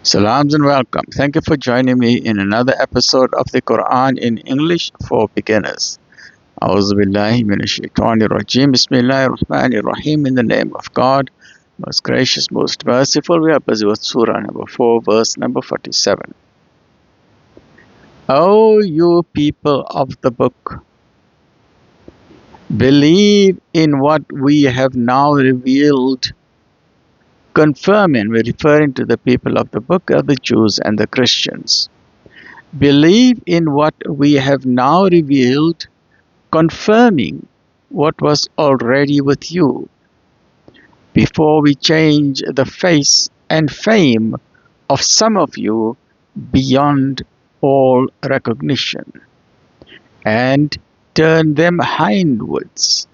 Salams and welcome. Thank you for joining me in another episode of the Quran in English for beginners. A'udhu billahi minash shaitanir rajim. Bismillahir rahmanir rahim. In the name of God, most gracious, most merciful. We are busy with Surah number 4, verse number 47. O you people of the book, believe in what we have now revealed. Confirming, we're referring to the people of the book, are the Jews and the Christians. Believe in what we have now revealed, confirming what was already with you, before we change the face and fame of some of you beyond all recognition, and turn them hindwards,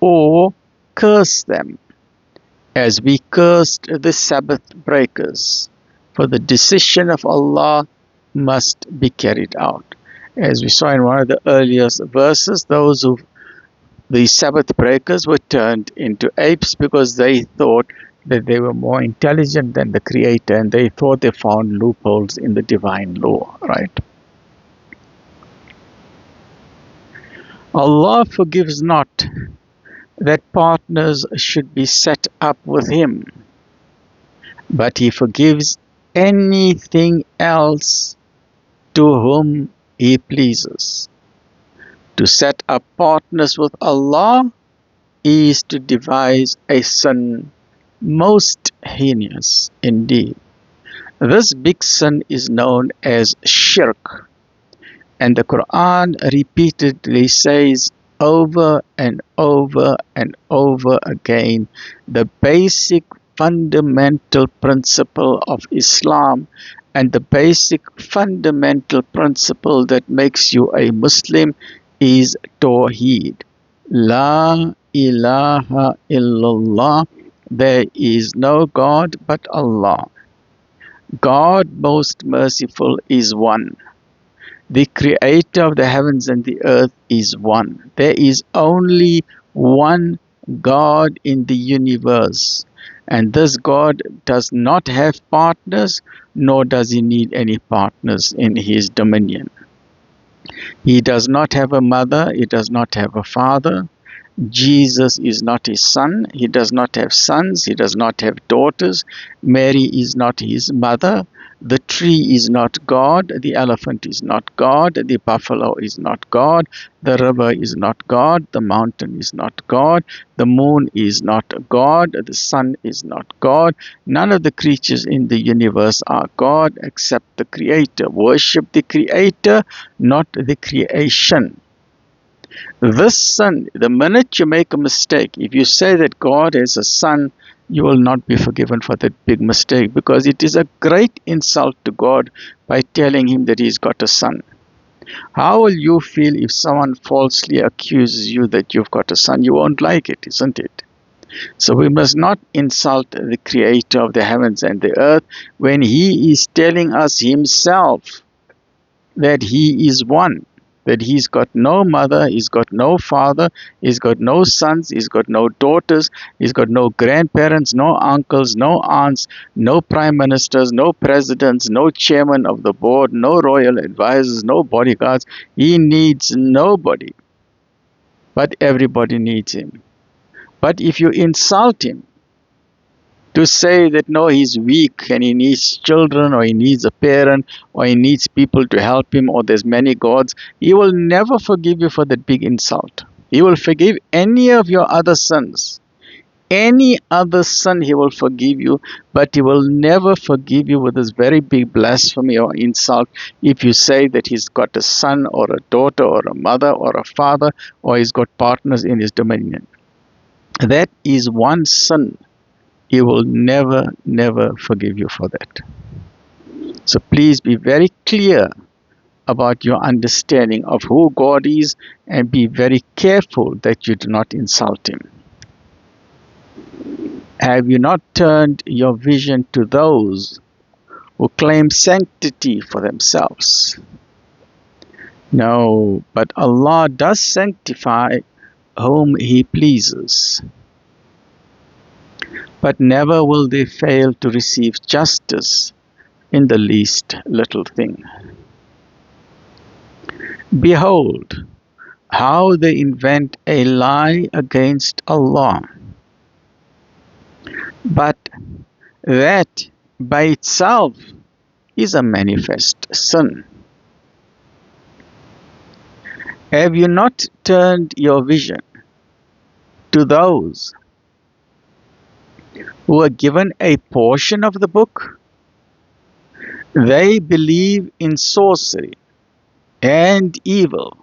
or curse them, as we cursed the Sabbath breakers, for the decision of Allah must be carried out. As we saw in one of the earliest verses, the Sabbath breakers were turned into apes because they thought that they were more intelligent than the Creator, and they thought they found loopholes in the divine law, right? Allah forgives not that partners should be set up with Him, but He forgives anything else to whom He pleases. To set up partners with Allah is to devise a sin most heinous indeed. This big sin is known as shirk, and the Quran repeatedly says over and over and over again the basic fundamental principle of Islam, and the basic fundamental principle that makes you a Muslim is Tawheed. La ilaha illallah. There is no God but Allah. God most merciful is one. The Creator of the heavens and the earth is one. There is only one God in the universe. And this God does not have partners, nor does He need any partners in His dominion. He does not have a mother. He does not have a father. Jesus is not His son. He does not have sons. He does not have daughters. Mary is not His mother. The tree is not God, the elephant is not God, the buffalo is not God, the river is not God, the mountain is not God, the moon is not God, the sun is not God. None of the creatures in the universe are God except the Creator. Worship the Creator, not the creation. This son, the minute you make a mistake, if you say that God has a son, you will not be forgiven for that big mistake, because it is a great insult to God by telling Him that He's got a son. How will you feel if someone falsely accuses you that you've got a son? You won't like it, isn't it? So we must not insult the Creator of the heavens and the earth when He is telling us Himself that He is one. That He's got no mother, He's got no father, He's got no sons, He's got no daughters, He's got no grandparents, no uncles, no aunts, no prime ministers, no presidents, no chairman of the board, no royal advisors, no bodyguards. He needs nobody, but everybody needs Him. But if you insult Him, to say that no, he's weak and he needs children, or he needs a parent, or he needs people to help him, or there's many gods, He will never forgive you for that big insult. He will forgive any of your other sins. Any other sin He will forgive you, but He will never forgive you with this very big blasphemy or insult if you say that He's got a son or a daughter or a mother or a father, or He's got partners in His dominion. That is one sin. He will never, never forgive you for that. So please be very clear about your understanding of who God is, and be very careful that you do not insult Him. Have you not turned your vision to those who claim sanctity for themselves? No, but Allah does sanctify whom He pleases. But never will they fail to receive justice in the least little thing. Behold, how they invent a lie against Allah. But that by itself is a manifest sin. Have you not turned your vision to those who are given a portion of the book? They believe in sorcery and evil,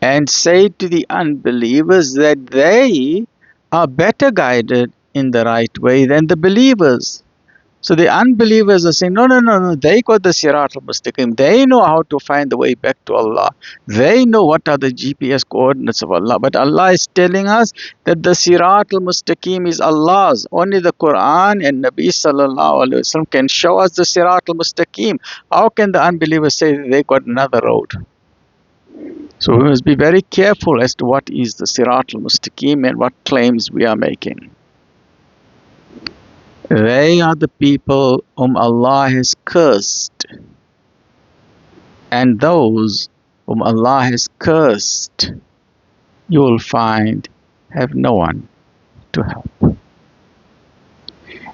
and say to the unbelievers that they are better guided in the right way than the believers. So the unbelievers are saying, no, they got the Sirat al-Mustaqim. They know how to find the way back to Allah. They know what are the GPS coordinates of Allah. But Allah is telling us that the Sirat al-Mustaqim is Allah's. Only the Quran and Nabi Sal'lal'laa'hu A'layhi Was'sallam can show us the Sirat al-Mustaqim. How can the unbelievers say that they got another road? So we must be very careful as to what is the Sirat al-Mustaqim and what claims we are making. They are the people whom Allah has cursed, and those whom Allah has cursed, you will find have no one to help.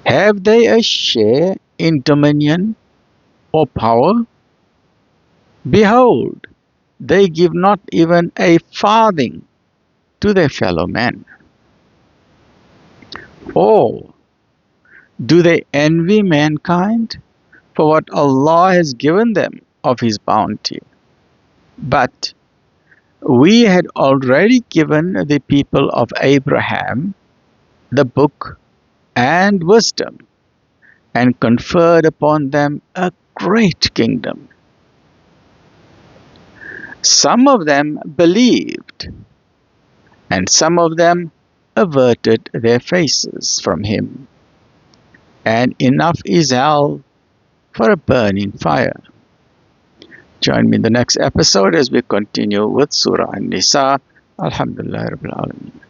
Have they a share in dominion or power? Behold, they give not even a farthing to their fellow men. Or do they envy mankind for what Allah has given them of His bounty? But we had already given the people of Abraham the book and wisdom, and conferred upon them a great kingdom. Some of them believed, and some of them averted their faces from Him. And enough is hell for a burning fire. Join me in the next episode as we continue with Surah An-Nisa. Alhamdulillah Rabbil Alameen.